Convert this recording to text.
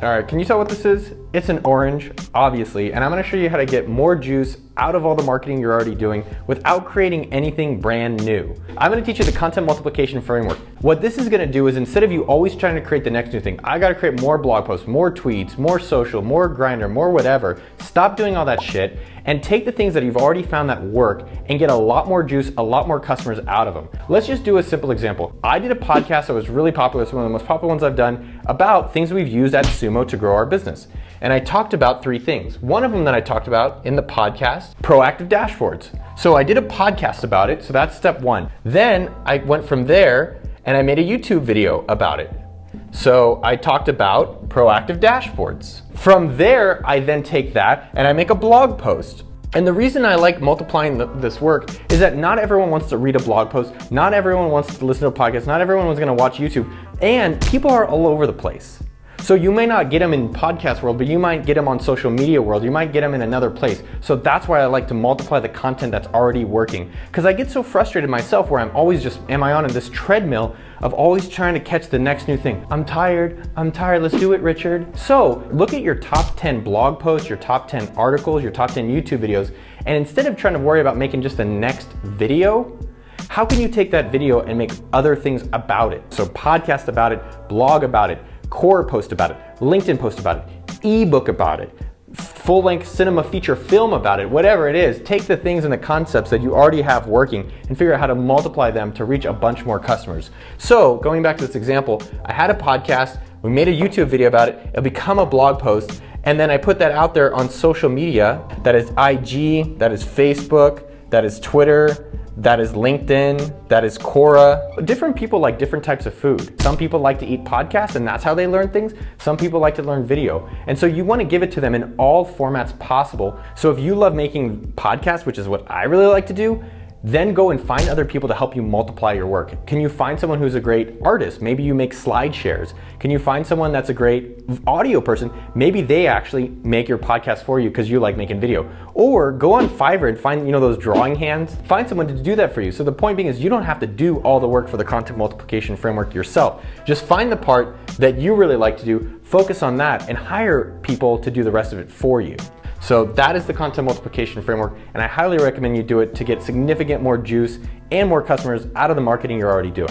All right, can you tell what this is? It's an orange, obviously, and I'm gonna show you how to get more juice out of all the marketing you're already doing without creating anything brand new. I'm gonna teach you the content multiplication framework. What this is gonna do is instead of you always trying to create the next new thing, I gotta create more blog posts, more tweets, more social, more grinder, more whatever, stop doing all that shit and take the things that you've already found that work and get a lot more juice, a lot more customers out of them. Let's just do a simple example. I did a podcast that was really popular, it's one of the most popular ones I've done, about things we've used at Sumo to grow our business. And I talked about 3 things. One of them that I talked about in the podcast, proactive dashboards. So I did a podcast about it, so that's step 1. Then I went from there and I made a YouTube video about it. So I talked about proactive dashboards. From there, I then take that and I make a blog post. And the reason I like multiplying this work is that not everyone wants to read a blog post, not everyone wants to listen to a podcast, not everyone is gonna watch YouTube, and people are all over the place. So you may not get them in podcast world, but you might get them on social media world. You might get them in another place. So that's why I like to multiply the content that's already working. Because I get so frustrated myself where I'm always just, am I on this treadmill of always trying to catch the next new thing? I'm tired, let's do it, Richard. So look at your top 10 blog posts, your top 10 articles, your top 10 YouTube videos, and instead of trying to worry about making just the next video, how can you take that video and make other things about it? So podcast about it, blog about it, core post about it, LinkedIn post about it, ebook about it, full-length cinema feature film about it, whatever it is, take the things and the concepts that you already have working and figure out how to multiply them to reach a bunch more customers. So going back to this example, I had a podcast, we made a YouTube video about it, it'll become a blog post, and then I put that out there on social media. That is IG, that is Facebook, that is Twitter, that is LinkedIn, that is Quora. Different people like different types of food. Some people like to eat podcasts and that's how they learn things. Some people like to learn video. And so you want to give it to them in all formats possible. So if you love making podcasts, which is what I really like to do, then go and find other people to help you multiply your work. Can you find someone who's a great artist? Maybe you make slide shares. Can you find someone that's a great audio person? Maybe they actually make your podcast for you because you like making video. Or go on Fiverr and find, those drawing hands. Find someone to do that for you. So the point being is you don't have to do all the work for the content multiplication framework yourself. Just find the part that you really like to do, focus on that, and hire people to do the rest of it for you. So that is the content multiplication framework, and I highly recommend you do it to get significant more juice and more customers out of the marketing you're already doing.